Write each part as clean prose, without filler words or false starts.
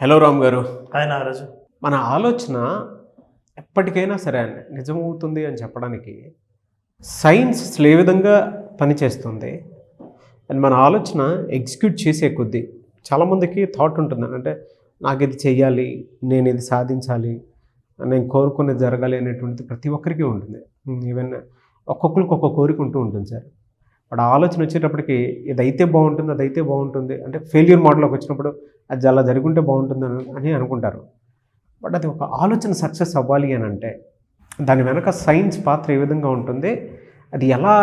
Hello Ram గారు. Hi Nagaraju. మన ఆలోచన ఎప్పటికైనా సరే అండి నిజమవుతుంది అని చెప్పడానికి సైన్స్ అసలు ఏ విధంగా పనిచేస్తుంది అండ్ మన ఆలోచన ఎగ్జిక్యూట్ చేసే కొద్దీ చాలామందికి థాట్ ఉంటుంది. అంటే నాకు ఇది చెయ్యాలి, నేను ఇది సాధించాలి, నేను కోరుకునేది జరగాలి అనేటువంటిది ప్రతి ఒక్కరికి ఉంటుంది. ఈవెన్ ఒక్కొక్కరికి ఒక్కొక్క కోరిక ఉంటూ ఉంటుంది సార్. బట్ ఆలోచన వచ్చేటప్పటికి ఇదైతే బాగుంటుంది, అదైతే బాగుంటుంది, అంటే ఫెయిల్యూర్ మోడల్లోకి వచ్చినప్పుడు అది అలా జరుగుంటే బాగుంటుంది అని అనుకుంటారు. బట్ అది ఒక ఆలోచన సక్సెస్ అవ్వాలి అని అంటే దాని వెనక సైన్స్ పాత్ర ఏ విధంగా ఉంటుంది, అది ఎలా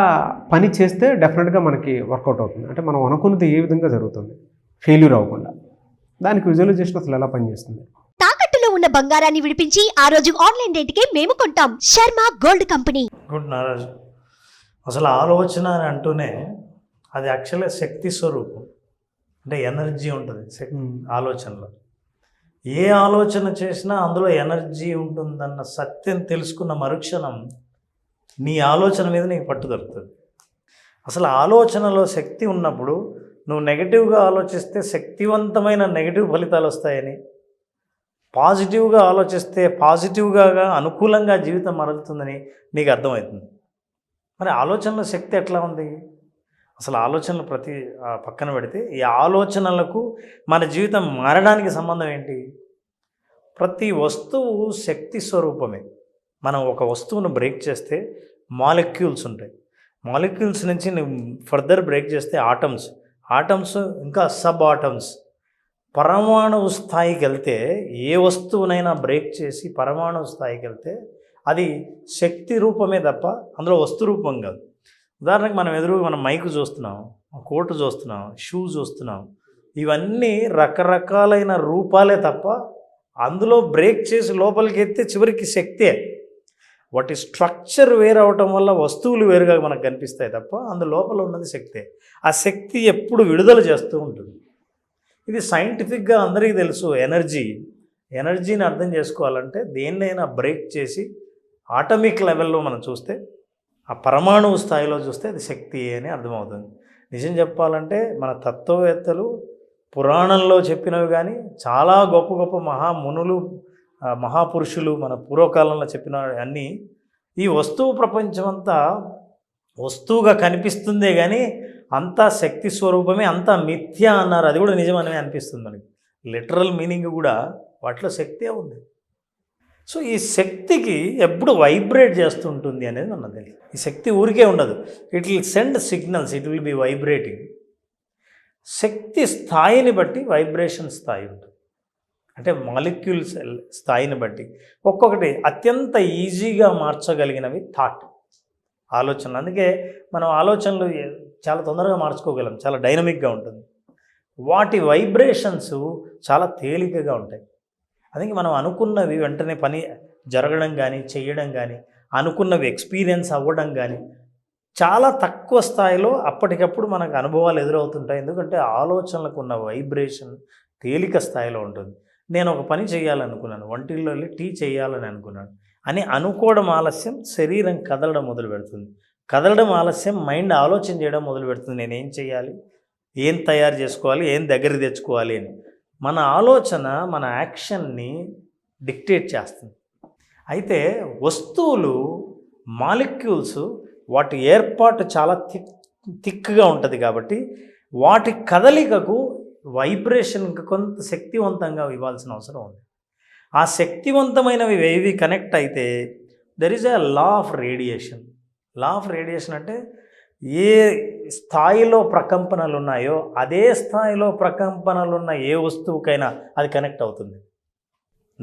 పని చేస్తే డెఫినెట్గా మనకి వర్కౌట్ అవుతుంది, అంటే మనం అనుకున్నది ఏ విధంగా జరుగుతుంది ఫెయిల్యూర్ అవ్వకుండా, దానికి విజువలైజేషన్ అసలు ఎలా పనిచేస్తుంది? తాకట్టులో ఉన్న బంగారాన్ని విడిపించి ఆ రోజు ఆన్లైన్ రేటుకే మేము కొంటాం. Sharma gold company. Good Nagaraju. అసలు ఆలోచన అని అంటూనే అది యాక్చువల్గా శక్తి స్వరూపం, అంటే ఎనర్జీ ఉంటుంది ఆలోచనలో. ఏ ఆలోచన చేసినా అందులో ఎనర్జీ ఉంటుందన్న సత్యం తెలుసుకున్న మరుక్షణం నీ ఆలోచన మీద నీకు పట్టు దొరుకుతుంది. అసలు ఆలోచనలో శక్తి ఉన్నప్పుడు నువ్వు నెగిటివ్గా ఆలోచిస్తే శక్తివంతమైన నెగిటివ్ ఫలితాలు వస్తాయని, పాజిటివ్గా ఆలోచిస్తే పాజిటివ్గా అనుకూలంగా జీవితం మరలుతుందని నీకు అర్థమవుతుంది. మరి ఆలోచనల శక్తి ఎట్లా ఉంది? అసలు ఆలోచనలు పక్కన పెడితే ఈ ఆలోచనలకు మన జీవితం మారడానికి సంబంధం ఏంటి? ప్రతి వస్తువు శక్తి స్వరూపమే. మనం ఒక వస్తువును బ్రేక్ చేస్తే మాలిక్యూల్స్ ఉంటాయి. మాలిక్యూల్స్ నుంచి నువ్వు ఫర్దర్ బ్రేక్ చేస్తే ఆటమ్స్ ఇంకా సబ్ ఆటమ్స్, పరమాణువు స్థాయికి వెళ్తే ఏ వస్తువునైనా బ్రేక్ చేసి పరమాణువు స్థాయికి వెళ్తే అది శక్తి రూపమే తప్ప అందులో వస్తు రూపం కాదు. ఉదాహరణకు మనం మైకు చూస్తున్నాం, కోటు చూస్తున్నాం, షూ చూస్తున్నాం, ఇవన్నీ రకరకాలైన రూపాలే తప్ప అందులో బ్రేక్ చేసి లోపలికి ఎత్తే చివరికి శక్తే. వాటి స్ట్రక్చర్ వేరు అవటం వల్ల వస్తువులు వేరుగా మనకు కనిపిస్తాయి తప్ప అందు లోపల ఉన్నది శక్తే. ఆ శక్తి ఎప్పుడు విడుదల చేస్తూ ఉంటుంది. ఇది సైంటిఫిక్గా అందరికీ తెలుసు. ఎనర్జీని అర్థం చేసుకోవాలంటే దేన్నైనా బ్రేక్ చేసి ఆటమిక్ లెవెల్లో మనం చూస్తే, ఆ పరమాణువు స్థాయిలో చూస్తే అది శక్తి అని అర్థమవుతుంది. నిజం చెప్పాలంటే మన తత్వవేత్తలు పురాణంలో చెప్పినవి కానీ చాలా గొప్ప గొప్ప మహామునులు మహాపురుషులు మన పూర్వకాలంలో చెప్పిన అన్నీ ఈ వస్తువు ప్రపంచమంతా వస్తువుగా కనిపిస్తుందే కానీ అంతా శక్తి స్వరూపమే, అంతా మిథ్య అన్నారు. అది కూడా నిజమనే అనిపిస్తుంది మనకి. లిటరల్ మీనింగ్ కూడా వాటిలో శక్తే ఉంది. సో ఈ శక్తికి ఎప్పుడు వైబ్రేట్ చేస్తుంటుంది అనేది మనకు తెలియదు. ఈ శక్తి ఊరికే ఉండదు. It will send signals, it will be vibrating. శక్తి స్థాయిని బట్టి వైబ్రేషన్ స్థాయి ఉంటుంది. అంటే మాలిక్యూల్స్ స్థాయిని బట్టి ఒక్కొక్కటి అత్యంత ఈజీగా మార్చగలిగినవి థాట్, ఆలోచనలు. అందుకే మనం ఆలోచనలు చాలా తొందరగా మార్చుకోగలం, చాలా డైనమిక్గా ఉంటుంది. వాటి వైబ్రేషన్స్ చాలా తేలికగా ఉంటాయి. అందుకే మనం అనుకున్నవి వెంటనే పని జరగడం కానీ చేయడం కానీ, అనుకున్నవి ఎక్స్పీరియన్స్ అవ్వడం కానీ చాలా తక్కువ స్థాయిలో అప్పటికప్పుడు మనకు అనుభవాలు ఎదురవుతుంటాయి. ఎందుకంటే ఆలోచనలకు ఉన్న వైబ్రేషన్ తేలిక స్థాయిలో ఉంటుంది. నేను ఒక పని చేయాలనుకున్నాను, వంటిల్లో వెళ్ళి టీ చేయాలని అనుకున్నాను అని అనుకోవడం ఆలస్యం శరీరం కదలడం మొదలు పెడుతుంది. కదలడం ఆలస్యం మైండ్ ఆలోచన చేయడం మొదలు పెడుతుంది. నేనేం చేయాలి, ఏం తయారు చేసుకోవాలి, ఏం దగ్గరికి తెచ్చుకోవాలి అని. మన ఆలోచన మన యాక్షన్ని డిక్టేట్ చేస్తుంది. అయితే వస్తువులు మాలిక్యూల్స్ వాటి ఏర్పాటు చాలా థిక్గా ఉంటుంది కాబట్టి వాటి కదలికకు వైబ్రేషన్కి కొంత శక్తివంతంగా ఇవ్వాల్సిన అవసరం ఉంది. ఆ శక్తివంతమైనవి ఏవి కనెక్ట్ అయితే there is a law of radiation. Law of radiation అంటే ఏ స్థాయిలో ప్రకంపనలు ఉన్నాయో అదే స్థాయిలో ప్రకంపనలు ఉన్న ఏ వస్తువుకైనా అది కనెక్ట్ అవుతుంది.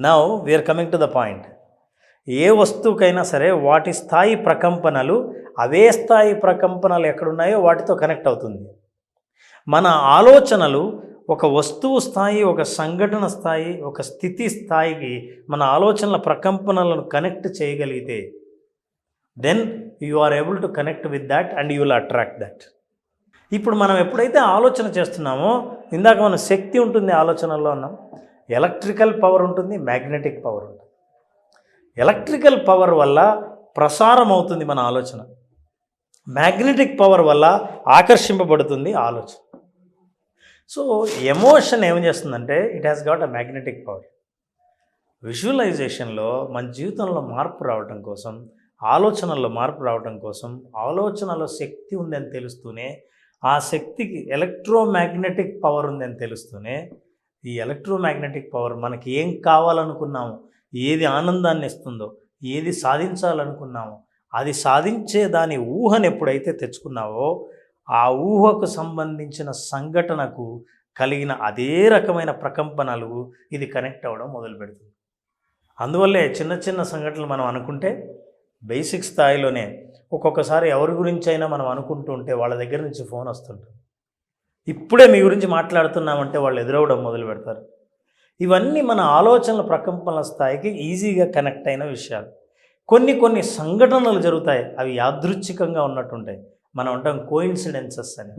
Now we're coming to the point. ఏ వస్తువుకైనా సరే వాటి స్థాయి ప్రకంపనలు అవే స్థాయి ప్రకంపనలు ఎక్కడున్నాయో వాటితో కనెక్ట్ అవుతుంది. మన ఆలోచనలు ఒక వస్తువు స్థాయి, ఒక సంఘటన స్థాయి, ఒక స్థితి స్థాయికి మన ఆలోచనల ప్రకంపనలను కనెక్ట్ చేయగలిగితే then you are able to connect with that and you will attract that. ఇప్పుడు మనం ఎప్పుడైతే ఆలోచన చేస్తున్నామో, ఇందాక మన శక్తి ఉంటుంది ఆలోచనలో అన్నాం, ఎలక్ట్రికల్ పవర్ ఉంటుంది, మ్యాగ్నెటిక్ పవర్ ఉంటుంది. ఎలక్ట్రికల్ పవర్ వల్ల ప్రసారం అవుతుంది మన ఆలోచన, మ్యాగ్నెటిక్ పవర్ వల్ల ఆకర్షింపబడుతుంది ఆలోచన. సో ఎమోషన్ ఏం చేస్తుందంటే it has got a magnetic power. విజువలైజేషన్లో మన జీవితంలో మార్పు రావడం కోసం, ఆలోచనల్లో మార్పు రావడం కోసం, ఆలోచనలో శక్తి ఉందని తెలుస్తూనే, ఆ శక్తికి ఎలక్ట్రోమాగ్నెటిక్ పవర్ ఉందని తెలుస్తూనే, ఈ ఎలక్ట్రోమాగ్నెటిక్ పవర్ మనకి ఏం కావాలనుకున్నామో, ఏది ఆనందాన్ని ఇస్తుందో, ఏది సాధించాలనుకున్నామో అది సాధించే దాని ఊహను ఎప్పుడైతే తెచ్చుకున్నావో, ఆ ఊహకు సంబంధించిన సంఘటనకు కలిగిన అదే రకమైన ప్రకంపనలు ఇది కనెక్ట్ అవ్వడం మొదలు పెడుతుంది. అందువల్లే చిన్న చిన్న సంఘటనలు మనం అనుకుంటే బేసిక్ స్థాయిలోనే ఒక్కొక్కసారి ఎవరి గురించి అయినా మనం అనుకుంటూ ఉంటే వాళ్ళ దగ్గర నుంచి ఫోన్ వస్తుంటుంది. ఇప్పుడే మీ గురించి మాట్లాడుతున్నామంటే వాళ్ళు ఎదురవడం మొదలు పెడతారు. ఇవన్నీ మన ఆలోచనల ప్రకంపనల స్థాయికి ఈజీగా కనెక్ట్ అయిన విషయాలు. కొన్ని సంఘటనలు జరుగుతాయి, అవి యాదృచ్ఛికంగా ఉన్నట్టుంటాయి. మనం అంటాం కోయిన్సిడెన్సెస్ అని.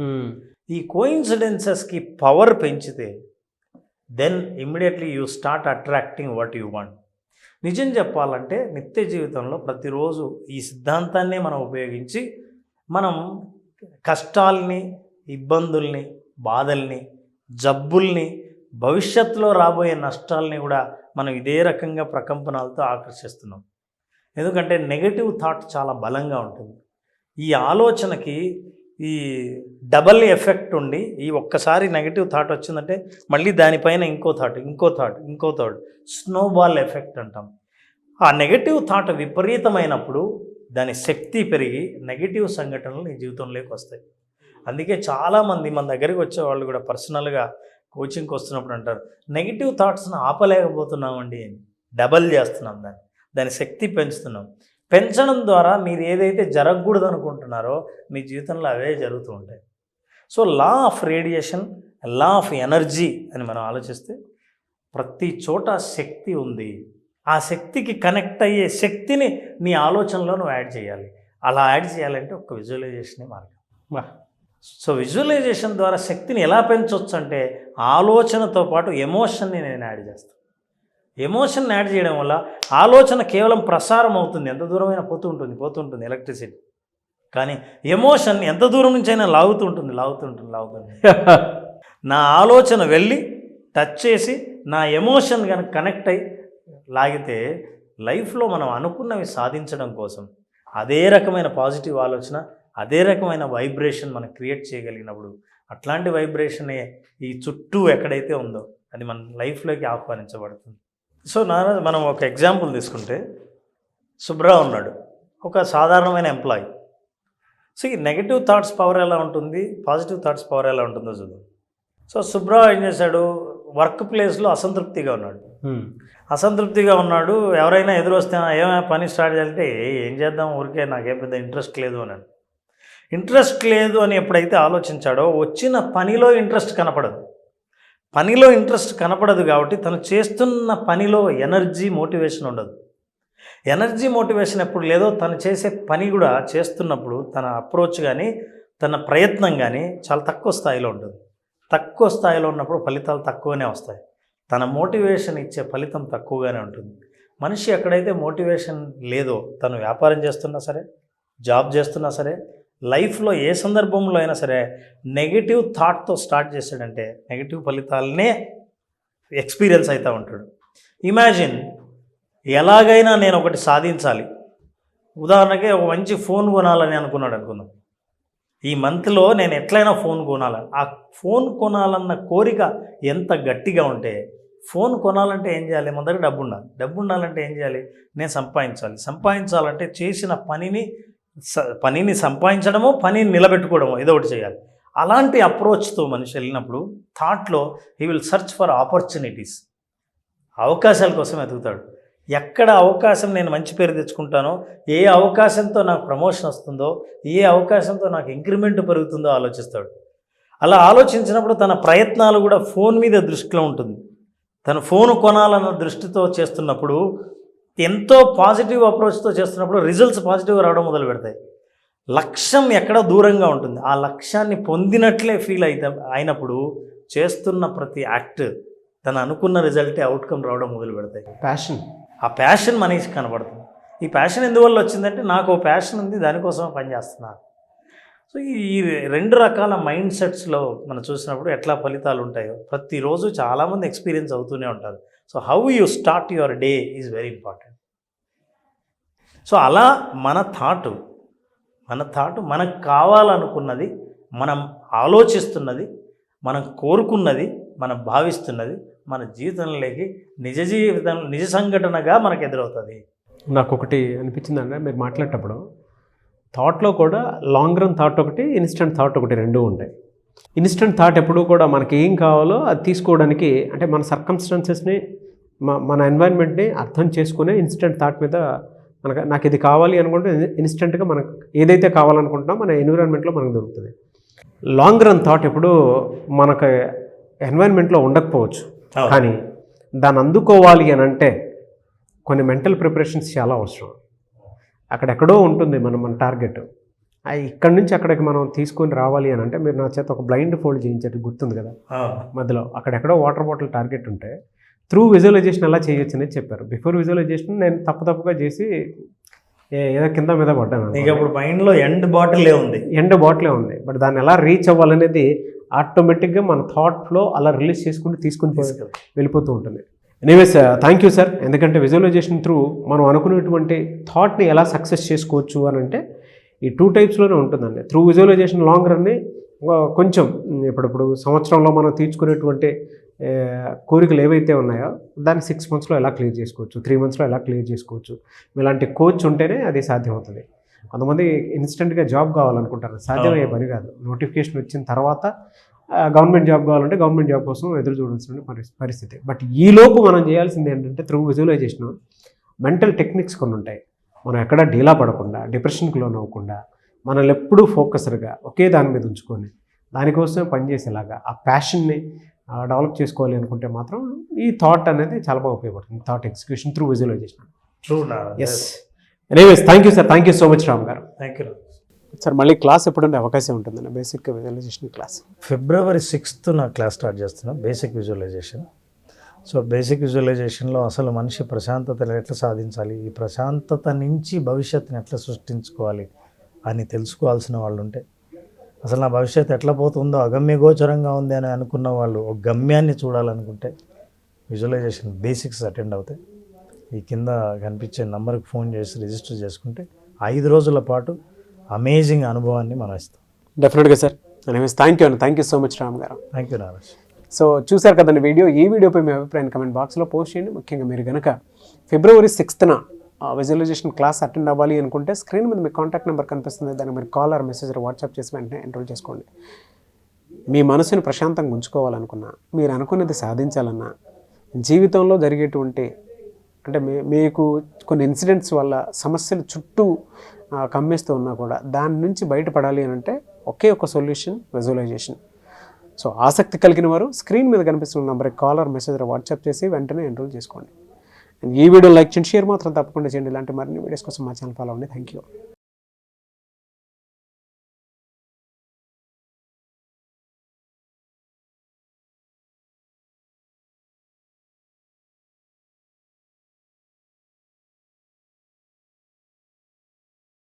ఈ కోయిన్సిడెన్సెస్కి పవర్ పెంచితే then immediately you start attracting what you want. నిజం చెప్పాలంటే నిత్య జీవితంలో ప్రతిరోజు ఈ సిద్ధాంతాన్నే మనం ఉపయోగించి మనం కష్టాల్ని, ఇబ్బందుల్ని, బాధల్ని, జబ్బుల్ని, భవిష్యత్తులో రాబోయే నష్టాలని కూడా మనం ఇదే రకంగా ప్రకంపనాలతో ఆకర్షిస్తున్నాం. ఎందుకంటే నెగటివ్ థాట్ చాలా బలంగా ఉంటుంది. ఈ ఆలోచనకి ఈ డబల్ ఎఫెక్ట్ ఉండి, ఈ ఒక్కసారి నెగటివ్ థాట్ వచ్చిందంటే మళ్ళీ దానిపైన ఇంకో థాట్ స్నోబాల్ ఎఫెక్ట్ అంటాం. ఆ నెగటివ్ థాట్ విపరీతమైనప్పుడు దాని శక్తి పెరిగి నెగటివ్ సంఘటనలు నీ జీవితంలోకి వస్తాయి. అందుకే చాలామంది మన దగ్గరికి వచ్చేవాళ్ళు కూడా పర్సనల్గా కోచింగ్కి వస్తున్నప్పుడు అంటారు, నెగిటివ్ థాట్స్ని ఆపలేకపోతున్నామండి అని. డబల్ చేస్తున్నాం దాని శక్తి పెంచుతున్నాం. పెంచడం ద్వారా మీరు ఏదైతే జరగకూడదు అనుకుంటున్నారో మీ జీవితంలో అవే జరుగుతూ ఉంటాయి. So law of radiation, law of energy అని మనం ఆలోచిస్తే ప్రతి చోట శక్తి ఉంది. ఆ శక్తికి కనెక్ట్ అయ్యే శక్తిని నీ ఆలోచనలో నువ్వు యాడ్ చేయాలి. అలా యాడ్ చేయాలంటే ఒక విజువలైజేషనే మార్గం. సో విజువలైజేషన్ ద్వారా శక్తిని ఎలా పెంచవచ్చు అంటే ఆలోచనతో పాటు ఎమోషన్ని నేను యాడ్ చేస్తాను. ఎమోషన్ యాడ్ చేయడం వల్ల ఆలోచన కేవలం ప్రసారం అవుతుంది, ఎంత దూరమైనా పోతూ ఉంటుంది ఎలక్ట్రిసిటీ. కానీ ఎమోషన్ ఎంత దూరం నుంచి అయినా లాగుతూ ఉంటుంది. నా ఆలోచన వెళ్ళి టచ్ చేసి నా ఎమోషన్ కనుక కనెక్ట్ అయ్యి లాగితే లైఫ్లో మనం అనుకున్నవి సాధించడం కోసం అదే రకమైన పాజిటివ్ ఆలోచన, అదే రకమైన వైబ్రేషన్ మనం క్రియేట్ చేయగలిగినప్పుడు అట్లాంటి వైబ్రేషనే ఈ చుట్టూ ఎక్కడైతే ఉందో అది మన లైఫ్లోకి ఆహ్వానించబడుతుంది. సో మనం ఒక ఎగ్జాంపుల్ తీసుకుంటే సుబ్రా ఉన్నాడు, ఒక సాధారణమైన ఎంప్లాయీ. సో ఈ నెగిటివ్ థాట్స్ పవర్ ఎలా ఉంటుంది, పాజిటివ్ థాట్స్ పవర్ ఎలా ఉంటుందో చూద్దాం. సో సుబ్రా ఏం చేశాడు, వర్క్ ప్లేస్లో అసంతృప్తిగా ఉన్నాడు. ఎవరైనా ఎదురు వస్తే ఏమైనా పని స్టార్ట్ చేయాలంటే ఏం చేద్దాం, ఊరికే నాకేం పెద్ద ఇంట్రెస్ట్ లేదు అన్నాడు. ఇంట్రెస్ట్ లేదు అని ఎప్పుడైతే ఆలోచించాడో వచ్చిన పనిలో ఇంట్రెస్ట్ కనపడదు కాబట్టి తను చేస్తున్న పనిలో ఎనర్జీ మోటివేషన్ ఉండదు. ఎనర్జీ మోటివేషన్ ఎప్పుడు లేదో తను చేసే పని కూడా చేస్తున్నప్పుడు తన అప్రోచ్ కానీ తన ప్రయత్నం కానీ చాలా తక్కువ స్థాయిలో ఉంటుంది. తక్కువ స్థాయిలో ఉన్నప్పుడు ఫలితాలు తక్కువనే వస్తాయి. తన మోటివేషన్ ఇచ్చే ఫలితం తక్కువగానే ఉంటుంది. మనిషి ఎక్కడైతే మోటివేషన్ లేదో, తను వ్యాపారం చేస్తున్నా సరే, జాబ్ చేస్తున్నా సరే, లైఫ్లో ఏ సందర్భంలో అయినా సరే నెగిటివ్ థాట్తో స్టార్ట్ చేశాడంటే నెగిటివ్ ఫలితాలనే ఎక్స్పీరియన్స్ అవుతూ ఉంటాడు. ఇమాజిన్, ఎలాగైనా నేను ఒకటి సాధించాలి. ఉదాహరణకి ఒక మంచి ఫోన్ కొనాలని అనుకుందాం. ఈ మంత్లో నేను ఎట్లయినా ఫోన్ కొనాలని, ఆ ఫోన్ కొనాలన్న కోరిక ఎంత గట్టిగా ఉంటే, ఫోన్ కొనాలంటే ఏం చేయాలి, మన దగ్గర డబ్బు ఉండాలంటే ఏం చేయాలి, నేను సంపాదించాలంటే చేసిన పనిని సంపాదించడమో పనిని నిలబెట్టుకోవడమో ఏదో ఒకటి చేయాలి. అలాంటి అప్రోచ్తో మనిషి వెళ్ళినప్పుడు థాట్లో he will search for opportunities, అవకాశాల కోసం వెతుకుతాడు. ఎక్కడ అవకాశం నేను మంచి పేరు తెచ్చుకుంటానో, ఏ అవకాశంతో నాకు ప్రమోషన్ వస్తుందో, ఏ అవకాశంతో నాకు ఇంక్రిమెంట్ పెరుగుతుందో ఆలోచిస్తాడు. అలా ఆలోచించినప్పుడు తన ప్రయత్నాలు కూడా ఫోన్ మీద దృష్టిలో ఉంటుంది. తను ఫోన్ కొనాలన్న దృష్టితో చేస్తున్నప్పుడు, ఎంతో పాజిటివ్ అప్రోచ్తో చేస్తున్నప్పుడు రిజల్ట్స్ పాజిటివ్గా రావడం మొదలు పెడతాయి. లక్ష్యం ఎక్కడ దూరంగా ఉంటుంది, ఆ లక్ష్యాన్ని పొందినట్లే ఫీల్ అయినప్పుడు చేస్తున్న ప్రతి యాక్ట్ తను అనుకున్న రిజల్టే అవుట్కమ్ రావడం మొదలు పెడతాయి. ఆ ప్యాషన్ మనిషికి కనబడుతుంది. ఈ ప్యాషన్ ఎందువల్ల వచ్చిందంటే నాకు ఓ ప్యాషన్ ఉంది, దానికోసం పనిచేస్తున్నాను. సో సో ఈ 2 రకాల మైండ్ సెట్స్లో మనం చూసినప్పుడు ఎట్లా ఫలితాలు ఉంటాయో ప్రతిరోజు చాలామంది ఎక్స్పీరియన్స్ అవుతూనే ఉంటారు. So how you start your day is very important. So అలా మన థాటు మనకు కావాలనుకున్నది, మనం ఆలోచిస్తున్నది, మనం కోరుకున్నది, మనం భావిస్తున్నది మన జీవితంలోకి నిజ సంఘటనగా మనకు ఎదురవుతుంది. నాకు ఒకటి అనిపించిందంటే మీరు మాట్లాడేటప్పుడు థాట్లో కూడా లాంగ్ రన్ థాట్ ఒకటి, ఇన్స్టెంట్ థాట్ ఒకటి, రెండూ ఉంటాయి. ఇన్స్టెంట్ థాట్ ఎప్పుడూ కూడా మనకి ఏం కావాలో అది తీసుకోవడానికి, అంటే మన సర్కమ్స్టాన్సెస్ని మన ఎన్వైరన్మెంట్ని అర్థం చేసుకునే ఇన్స్టెంట్ థాట్ మీద నాకు ఇది కావాలి అనుకుంటే ఇన్స్టెంట్గా మనకు ఏదైతే కావాలనుకుంటున్నా మన ఎన్విరాన్మెంట్లో మనకు దొరుకుతుంది. లాంగ్ రన్ థాట్ ఎప్పుడు మనకు ఎన్వైరన్మెంట్లో ఉండకపోవచ్చు, కానీ దాన్ని అందుకోవాలి అని అంటే కొన్ని మెంటల్ ప్రిపరేషన్స్ చాలా అవసరం. అక్కడెక్కడో ఉంటుంది మన టార్గెట్. ఇక్కడి నుంచి అక్కడికి మనం తీసుకొని రావాలి అని అంటే మీరు నా చేత ఒక బ్లైండ్ ఫోల్డ్ చేయించారు, గుర్తుంది కదా మధ్యలో. అక్కడెక్కడో వాటర్ బాటిల్ టార్గెట్ ఉంటే త్రూ విజువలైజేషన్ ఎలా చేయొచ్చు అనేది చెప్పారు. బిఫోర్ విజువలైజేషన్ నేను తప్పుగా చేసి ఏదో కింద మీద పడ్డాను. ఇక ఇప్పుడు మైండ్లో ఎండ్ బాటిలే ఉంది. బట్ దాన్ని ఎలా రీచ్ అవ్వాలనేది ఆటోమేటిక్గా మన థాట్లో అలా రిలీజ్ చేసుకుంటూ తీసుకుని వెళ్ళిపోతూ ఉంటుంది. Anyways thank you sir. ఎందుకంటే విజువలైజేషన్ త్రూ మనం అనుకునేటువంటి థాట్ని ఎలా సక్సెస్ చేసుకోవచ్చు అని అంటే ఈ 2 టైప్స్లోనే ఉంటుందండి. త్రూ విజువలైజేషన్ లాంగ్ రన్ని కొంచెం ఇప్పుడు సంవత్సరంలో మనం తీర్చుకునేటువంటి కోరికలు ఏవైతే ఉన్నాయో దాన్ని 6 మంత్స్లో ఎలా క్లియర్ చేసుకోవచ్చు, 3 మంత్స్లో ఎలా క్లియర్ చేసుకోవచ్చు. ఇలాంటి కోచ్ ఉంటేనే అది సాధ్యమవుతుంది. కొంతమంది ఇన్స్టెంట్గా జాబ్ కావాలనుకుంటారు, సాధ్యమయ్యే పని కాదు. నోటిఫికేషన్ వచ్చిన తర్వాత గవర్నమెంట్ జాబ్ కావాలంటే గవర్నమెంట్ జాబ్ కోసం ఎదురు చూడాల్సిన పరిస్థితి. బట్ ఈలోపు మనం చేయాల్సింది ఏంటంటే త్రూ విజువలైజేషన్ మెంటల్ టెక్నిక్స్ కొన్ని ఉంటాయి. మనం ఎక్కడ డీలా పడకుండా, డిప్రెషన్కి లోన్ అవ్వకుండా, మనల్ని ఎప్పుడూ ఫోకస్డ్గా ఒకే దాని మీద ఉంచుకొని దానికోసమే పనిచేసేలాగా ఆ ప్యాషన్ని డెవలప్ చేసుకోవాలి అనుకుంటే మాత్రం ఈ థాట్ అనేది చాలా బాగా ఉపయోగపడుతుంది. Thought execution through visualisation. True. Yes. Anyways thank you sir. Thank you so much Ram garu. Thank you sir. మళ్ళీ క్లాస్ ఎప్పుడు ఉండే అవకాశం ఉంటుందండి? Basic visualisation class February 6th class start చేస్తున్నాం, బేసిక్ విజువలైజేషన్. సో బేసిక్ విజువలైజేషన్లో అసలు మనిషి ప్రశాంతతను ఎట్లా సాధించాలి, ఈ ప్రశాంతత నుంచి భవిష్యత్తుని ఎట్లా సృష్టించుకోవాలి అని తెలుసుకోవాల్సిన వాళ్ళు ఉంటే, అసలు నా భవిష్యత్తు ఎట్లా పోతుందో అగమ్యగోచరంగా ఉంది అని అనుకున్న వాళ్ళు ఒక గమ్యాన్ని చూడాలనుకుంటే విజువలైజేషన్ బేసిక్స్ అటెండ్ అవుతాయి. ఈ కింద కనిపించే నంబర్కి ఫోన్ చేసి రిజిస్టర్ చేసుకుంటే 5 రోజుల పాటు అమేజింగ్ అనుభవాన్ని మనం ఇస్తాం. డెఫినెట్గా సార్. ఎనీవేస్ థ్యాంక్ యూ అండి. Thank you so much Ram garu. Thank you Naraj. So చూసారు కదండి వీడియో. ఈ వీడియోపై మీ అభిప్రాయం కమెంట్ బాక్స్లో పోస్ట్ చేయండి. ముఖ్యంగా మీరు కనుక February 6th visualisation class attend అవ్వాలి అనుకుంటే స్క్రీన్ మీద మీ కాంటాక్ట్ నెంబర్ కనిపిస్తుంది. దాన్ని మీరు కాల్ ఆర్ మెసేజ్ వాట్సాప్ చేసి వెంటనే ఎన్రోల్ చేసుకోండి. మీ మనసుని ప్రశాంతంగా ఉంచుకోవాలనుకున్నా, మీరు అనుకున్నది సాధించాలన్నా, జీవితంలో జరిగేటువంటి అంటే మీకు కొన్ని ఇన్సిడెంట్స్ వల్ల సమస్యలు చుట్టూ కమ్మేస్తూ ఉన్నా కూడా దాని నుంచి బయటపడాలి అని అంటే ఒకే ఒక సొల్యూషన్ విజువలైజేషన్. సో ఆసక్తి కలిగిన వారు స్క్రీన్ మీద కనిపిస్తున్న నెంబర్కి కాల్ ఆర్ మెసేజ్ వాట్సాప్ చేసి వెంటనే ఎన్రోల్ చేసుకోండి. ఈ వీడియో లైక్ చేయండి, షేర్ మాత్రం తప్పకుండా చేయండి. ఇలాంటి మరిన్ని వీడియోస్ కోసం మా ఛానల్ ఫాలో అవ్వండి. Thank you.